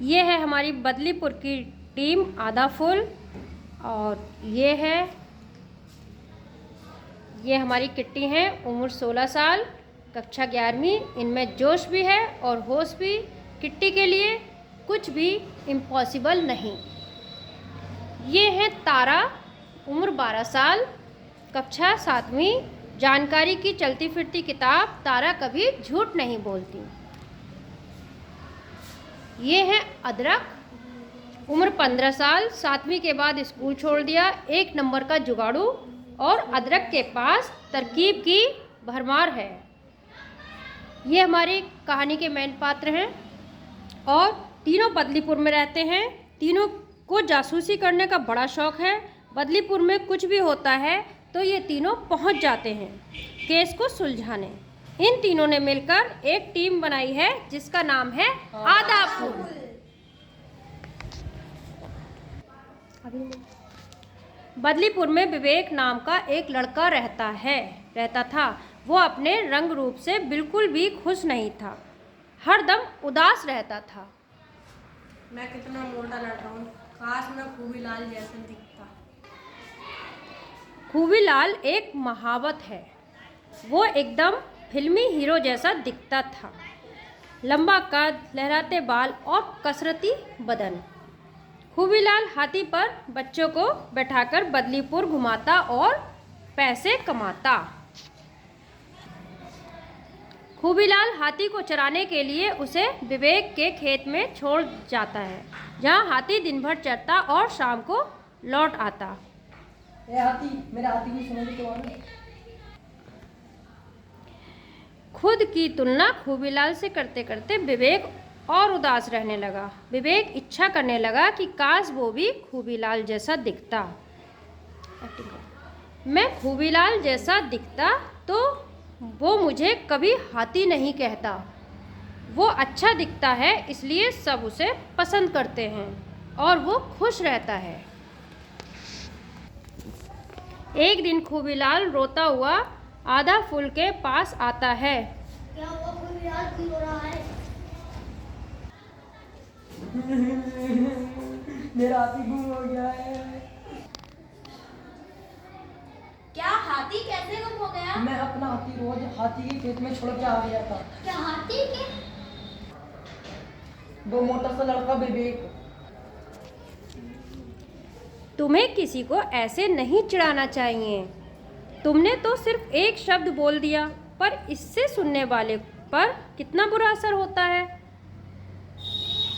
ये है हमारी बदलीपुर की टीम आधा फुल, और ये हमारी किट्टी है, उम्र 16 साल, कक्षा 11वीं। इनमें जोश भी है और होश भी। किट्टी के लिए कुछ भी इम्पॉसिबल नहीं। ये है तारा, उम्र 12 साल, कक्षा 7वीं। जानकारी की चलती फिरती किताब, तारा कभी झूठ नहीं बोलती। ये है अदरक, उम्र 15 साल, 7वीं के बाद स्कूल छोड़ दिया, 1 नंबर का जुगाड़ू, और अदरक के पास तरकीब की भरमार है। ये हमारी कहानी के मेन पात्र हैं और तीनों बदलीपुर में रहते हैं। तीनों को जासूसी करने का बड़ा शौक है। बदलीपुर में कुछ भी होता है तो ये तीनों पहुंच जाते हैं केस को सुलझाने। इन तीनों ने मिलकर एक टीम बनाई है जिसका नाम है आधा फूल। बदलीपुर में विवेक नाम का एक लड़का रहता था। वो अपने रंग रूप से बिल्कुल भी खुश नहीं था, हरदम उदास रहता था। मैं कितना मोटा लड़का हूँ, काश मैं खूबीलाल जैसा दिखता। खूबीलाल एक महावत है। वो एकदम फिल्मी हीरो जैसा दिखता था। लंबा कद, लहराते बाल और कसरती बदन। खूबीलाल हाथी पर बच्चों को बैठाकर बदलीपुर घुमाता और पैसे कमाता। खूबीलाल हाथी को चराने के लिए उसे विवेक के खेत में छोड़ जाता है, जहाँ हाथी दिन भर चरता और शाम को लौट आता। हाथी, मेरा हाथी की समझ तो आ रही। खुद की तुलना खूबीलाल से करते करते विवेक और उदास रहने लगा। विवेक इच्छा करने लगा कि काश वो भी खूबीलाल जैसा दिखता। मैं खूबीलाल जैसा दिखता तो वो मुझे कभी हाथी नहीं कहता। वो अच्छा दिखता है इसलिए सब उसे पसंद करते हैं और वो खुश रहता है। एक दिन खूबीलाल रोता हुआ आधा फूल के पास आता है। क्या हुआ खूबीलाल, क्यों रो रहा है? मेरा हाथी गुम हो गया है। क्या हाथी कैसे गुम हो गया? मैं अपना हाथी रोज हाथी के खेत में छोड़ के आ गया था। क्या हाथी के? वो मोटा सा लड़का विवेक। तुम्हें किसी को ऐसे नहीं चिढ़ाना चाहिए। तुमने तो सिर्फ एक शब्द बोल दिया, पर इससे सुनने वाले पर कितना बुरा असर होता है।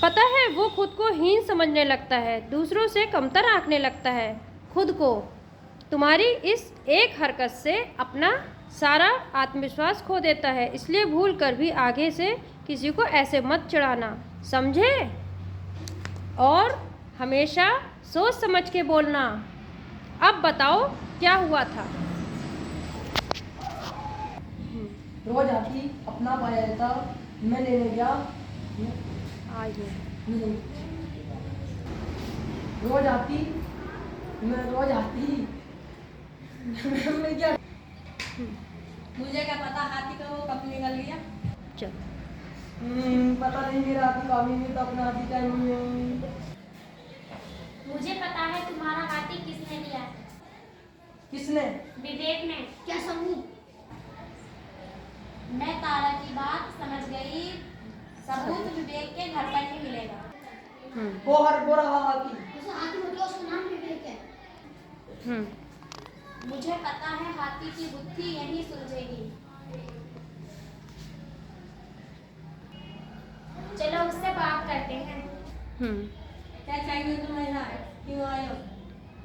पता है, वो खुद को हीन समझने लगता है, दूसरों से कमतर आंकने लगता है खुद को। तुम्हारी इस एक हरकत से अपना सारा आत्मविश्वास खो देता है, इसलिए भूल कर भी आगे से किसी को ऐसे मत चिढ़ाना, समझे? और हमेशा सोच समझ के बोलना। अब बताओ क्या हुआ था? रोज हाथी अपना पाया था, मैं लेने गया। आइए। रोज हाथी मैं क्या, मुझे क्या पता हाथी का वो कब निकल गया। चल। पता नहीं, मेरा हाथी कामी में तो अपना हाथी का नहीं है। मुझे पता है तुम्हारा हाथी किसने लिया है। किसने? विवेक ने। क्या समझी? मैं तारा की बात समझ गई। सबूत विवेक के घर पर ही मिलेगा। वो रहा हाथी। हाथी मतलब उसका नाम विवेक है। मुझे पता है हाथी की बुद्धि यही सुलझेगी। चलो उससे बात करते हैं। क्या चाहिए तुम्हें यहाँ? क्यों आए हो?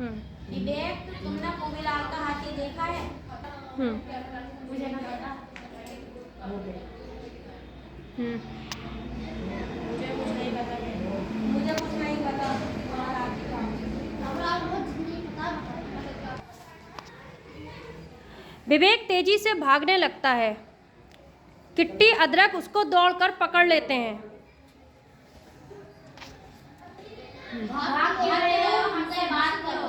विवेक, तुमने खूबीलाल का हाथी देखा है? मुझे ना पता। मुझे कुछ नहीं पता। तुम्हारा हाथी का विवेक तेजी से भागने लगता है। किट्टी, अदरक उसको दौड़कर पकड़ लेते हैं। भाग क्यों रहे हो? हमसे बात करो।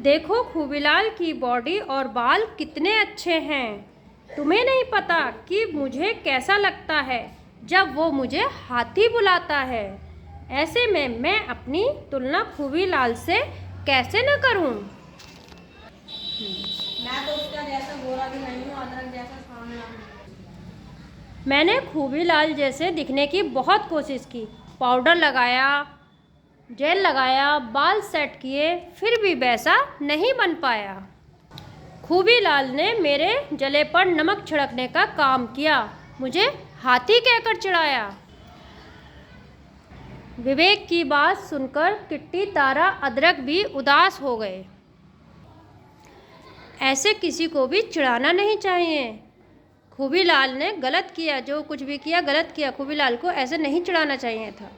देखो खूबीलाल की बॉडी और बाल कितने अच्छे हैं। तुम्हें नहीं पता कि मुझे कैसा लगता है जब वो मुझे हाथी बुलाता है। ऐसे में मैं अपनी तुलना खूबीलाल से कैसे न करूं? मैं तो उसका जैसा गोरा भी नहीं हूँ, अदरक जैसा सांवला हूँ। मैंने खूबीलाल जैसे दिखने की बहुत कोशिश की। पाउडर लगाया, जेल लगाया, बाल सेट किए, फिर भी वैसा नहीं बन पाया। खूबीलाल ने मेरे जले पर नमक छिड़कने का काम किया, मुझे हाथी कहकर चिढ़ाया। विवेक की बात सुनकर किट्टी, तारा, अदरक भी उदास हो गए। ऐसे किसी को भी चिढ़ाना नहीं चाहिए। खूबीलाल ने गलत किया, जो कुछ भी किया गलत किया। खूबीलाल को ऐसे नहीं चिढ़ाना चाहिए था।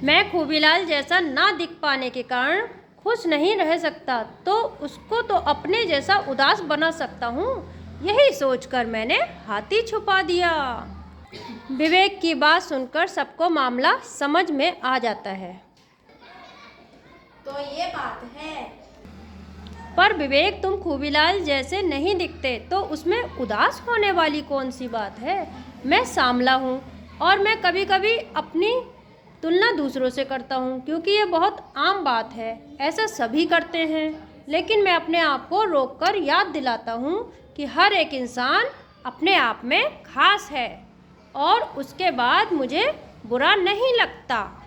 मैं खूबीलाल जैसा ना दिख पाने के कारण खुश नहीं रह सकता, तो उसको तो अपने जैसा उदास बना सकता हूँ। यही सोचकर मैंने हाथी छुपा दिया। विवेक की बात सुनकर सबको मामला समझ में आ जाता है। तो ये बात है। पर विवेक, तुम खूबीलाल जैसे नहीं दिखते, तो उसमें उदास होने वाली कौन सी बात है? मैं सांवला हूँ और मैं कभी कभी अपनी तुलना दूसरों से करता हूँ, क्योंकि ये बहुत आम बात है, ऐसा सभी करते हैं। लेकिन मैं अपने आप को रोककर याद दिलाता हूँ कि हर एक इंसान अपने आप में खास है, और उसके बाद मुझे बुरा नहीं लगता।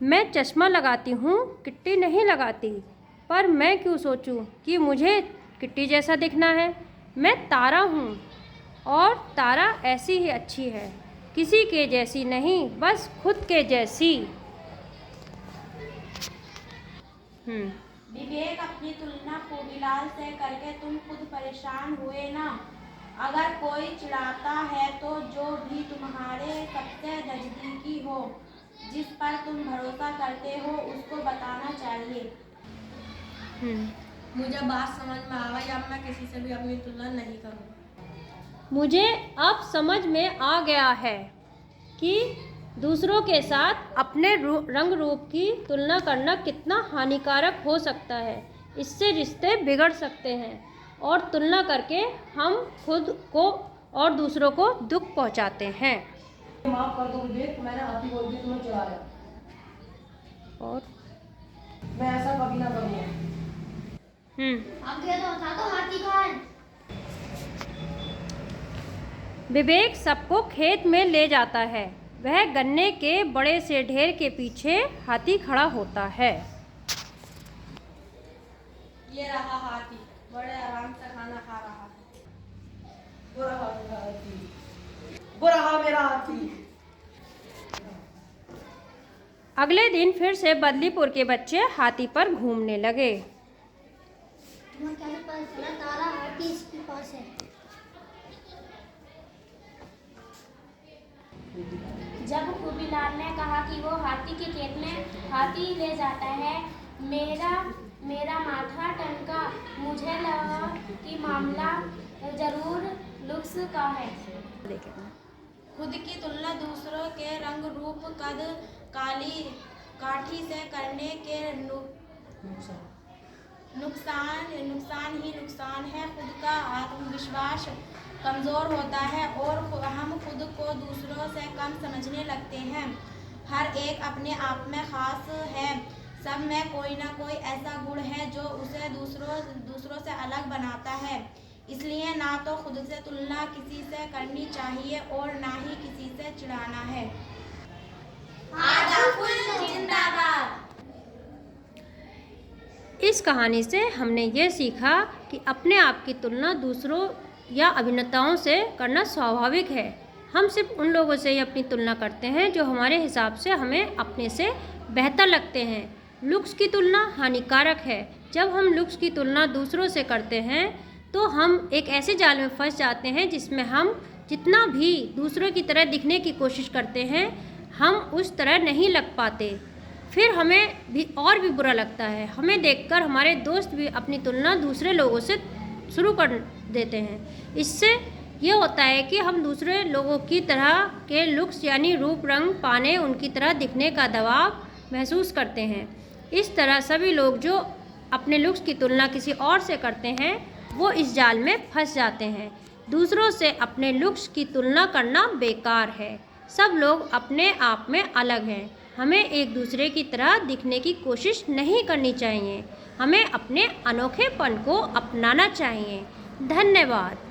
मैं चश्मा लगाती हूँ, किट्टी नहीं लगाती। पर मैं क्यों सोचूं कि मुझे किट्टी जैसा दिखना है? मैं तारा हूँ, और तारा ऐसी ही अच्छी है, किसी के जैसी नहीं, बस खुद के जैसी। विवेक, अपनी तुलना खूबीलाल से करके तुम खुद परेशान हुए ना? अगर कोई चिढ़ाता है तो जो भी तुम्हारे सबसे नजदीकी हो, जिस पर तुम भरोसा करते हो, उसको बताना चाहिए। मुझे बात समझ में आ गई, अब मैं किसी से भी अपनी तुलना नहीं करूँ। मुझे अब समझ में आ गया है कि दूसरों के साथ अपने रंग रूप की तुलना करना कितना हानिकारक हो सकता है। इससे रिश्ते बिगड़ सकते हैं, और तुलना करके हम खुद को और दूसरों को दुख पहुंचाते हैं। माफ कर दो विवेक, मैंने हाथी बोल दिया, तुम्हें चिढ़ाया, और मैं ऐसा कभी ना करूँगा। अब ये तो बता दो हाथी खान। विवेक सबको खेत में ले जाता है। वह गन्ने के बड़े से ढेर के पीछे हाथी खड़ा होता है। ये रहा हाथी, बड़े आराम से खाना खा रहा है। वो रहा मेरा हाथी, वो रहा मेरा हाथी। अगले दिन फिर से बदलीपुर के बच्चे हाथी पर घूमने लगे। तुम्हें कैसे पता चला तारा हाथी इसके पास है? जब खूबीलाल ने कहा कि वो हाथी के खेत में हाथी ले जाता है, मेरा माथा टनका। मुझे लगा कि मामला जरूर लुक्स का है। खुद की तुलना दूसरों के रंग रूप, कद, काठी से करने के नुकसान है। खुद का आत्मविश्वास कमज़ोर होता है और हम खुद को दूसरों से कम समझने लगते हैं। हर एक अपने आप में खास है। सब में कोई ना कोई ऐसा गुण है जो उसे दूसरों से अलग बनाता है। इसलिए ना तो खुद से तुलना किसी से करनी चाहिए और ना ही किसी से चिढ़ाना है। जिंदाबाद। इस कहानी से हमने ये सीखा कि अपने आप की तुलना दूसरों या अभिनेताओं से करना स्वाभाविक है। हम सिर्फ उन लोगों से ही अपनी तुलना करते हैं जो हमारे हिसाब से हमें अपने से बेहतर लगते हैं। लुक्स की तुलना हानिकारक है। जब हम लुक्स की तुलना दूसरों से करते हैं तो हम एक ऐसे जाल में फंस जाते हैं जिसमें हम जितना भी दूसरों की तरह दिखने की कोशिश करते हैं, हम उस तरह नहीं लग पाते। फिर हमें भी और भी बुरा लगता है। हमें देखकर हमारे दोस्त भी अपनी तुलना दूसरे लोगों से शुरू कर देते हैं। इससे ये होता है कि हम दूसरे लोगों की तरह के लुक्स यानी रूप रंग पाने, उनकी तरह दिखने का दबाव महसूस करते हैं। इस तरह सभी लोग जो अपने लुक्स की तुलना किसी और से करते हैं वो इस जाल में फंस जाते हैं। दूसरों से अपने लुक्स की तुलना करना बेकार है। सब लोग अपने आप में अलग हैं। हमें एक दूसरे की तरह दिखने की कोशिश नहीं करनी चाहिए। हमें अपने अनोखेपन को अपनाना चाहिए। धन्यवाद।